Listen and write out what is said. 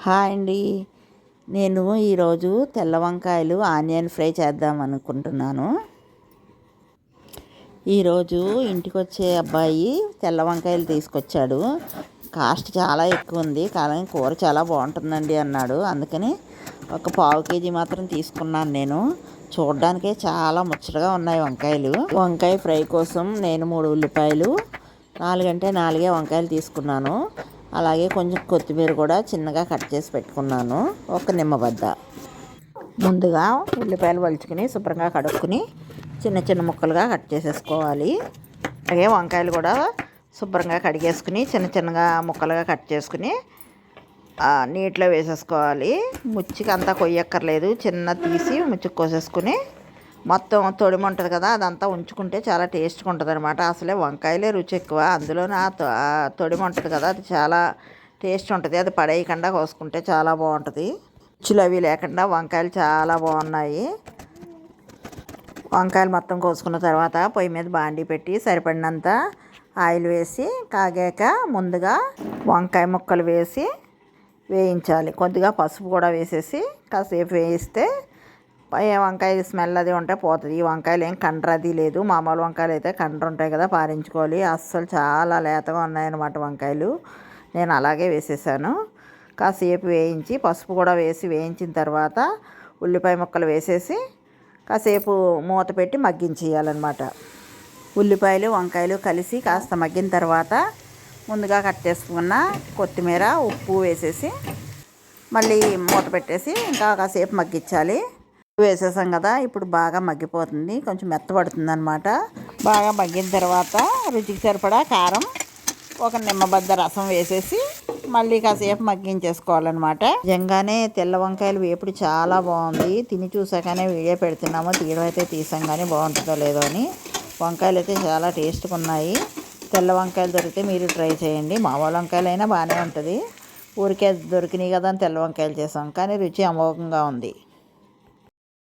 Hi అండి. నేను ఈరోజు తెల్ల వంకాయలు ఆనియన్ ఫ్రై చేద్దాం అనుకుంటున్నాను. ఈరోజు ఇంటికి వచ్చే అబ్బాయి తెల్ల వంకాయలు తీసుకొచ్చాడు. కాస్ట్ చాలా ఎక్కువ ఉంది కానీ కూర చాలా బాగుంటుందండి అన్నాడు. అందుకని ఒక పావు కేజీ మాత్రం తీసుకున్నాను నేను. చూడడానికే చాలా ముచ్చటగా ఉన్నాయి వంకాయలు. వంకాయ ఫ్రై కోసం నేను 3 ఉల్లిపాయలు, 4 అంటే 4 వంకాయలు తీసుకున్నాను. అలాగే కొంచెం కొత్తిమీర కూడా చిన్నగా కట్ చేసి పెట్టుకున్నాను. ఒక నిమ్మబద్ద. ముందుగా ఉల్లిపాయలు వలుచుకుని శుభ్రంగా కడుక్కుని చిన్న చిన్న ముక్కలుగా కట్ చేసేసుకోవాలి. అలాగే వంకాయలు కూడా శుభ్రంగా కడిగేసుకుని చిన్న చిన్నగా ముక్కలుగా కట్ చేసుకుని నీటిలో వేసేసుకోవాలి. ముచ్చికి అంతా కొయ్యక్కర్లేదు, చిన్న తీసి ముచ్చికి కోసేసుకుని మొత్తం తొడిమ ఉంటుంది కదా, అదంతా ఉంచుకుంటే చాలా టేస్ట్గా ఉంటుంది అనమాట. అసలే వంకాయలే రుచి ఎక్కువ, అందులోనే ఆ తొడిమ ఉంటుంది కదా, అది చాలా టేస్ట్ ఉంటుంది. అది పడేయకుండా కోసుకుంటే చాలా బాగుంటుంది. రుచులు అవి లేకుండా వంకాయలు చాలా బాగున్నాయి. వంకాయలు మొత్తం కోసుకున్న తర్వాత పొయ్యి మీద బాండీ పెట్టి సరిపడినంత ఆయిల్ వేసి కాగాక ముందుగా వంకాయ ముక్కలు వేసి వేయించాలి. కొద్దిగా పసుపు కూడా వేసేసి కాసేపు వేయిస్తే వంకాయ స్మెల్ అది ఉంటే పోతుంది. ఈ వంకాయలు ఏం కండ్ర అది లేదు. మామూలు వంకాయలు అయితే కండ్ర ఉంటాయి కదా, పారించుకోవాలి. అస్సలు చాలా లేతగా ఉన్నాయన్నమాట వంకాయలు. నేను అలాగే వేసేసాను. కాసేపు వేయించి పసుపు కూడా వేసి వేయించిన తర్వాత ఉల్లిపాయ ముక్కలు వేసేసి కాసేపు మూత పెట్టి మగ్గించేయాలన్నమాట. ఉల్లిపాయలు వంకాయలు కలిసి కాస్త మగ్గిన తర్వాత ముందుగా కట్ చేసుకున్న కొత్తిమీర, ఉప్పు వేసేసి మళ్ళీ మూత పెట్టేసి ఇంకా కాసేపు మగ్గించాలి. వేసేసాం కదా, ఇప్పుడు బాగా మగ్గిపోతుంది, కొంచెం మెత్తబడుతుంది అనమాట. బాగా మగ్గిన తర్వాత రుచికి సరిపడా కారం, ఒక నిమ్మబద్ద రసం వేసేసి మళ్ళీ కాసేపు మగ్గించేసుకోవాలన్నమాట. నిజంగానే తెల్ల వంకాయలు వేపుడు చాలా బాగుంది. తిని చూసాకనే వీడియో పెడుతున్నాము. తీయడం అయితే తీసాం కానీ బాగుంటుందో లేదో అని. వంకాయలు అయితే చాలా టేస్ట్గా ఉన్నాయి. తెల్ల వంకాయలు దొరికితే మీరు ట్రై చేయండి. మామూలు వంకాయలు అయినా బాగానే ఉంటుంది. ఊరికే దొరికినాయి కదా అని తెల్ల వంకాయలు చేసాం, కానీ రుచి అమోఘంగా ఉంది.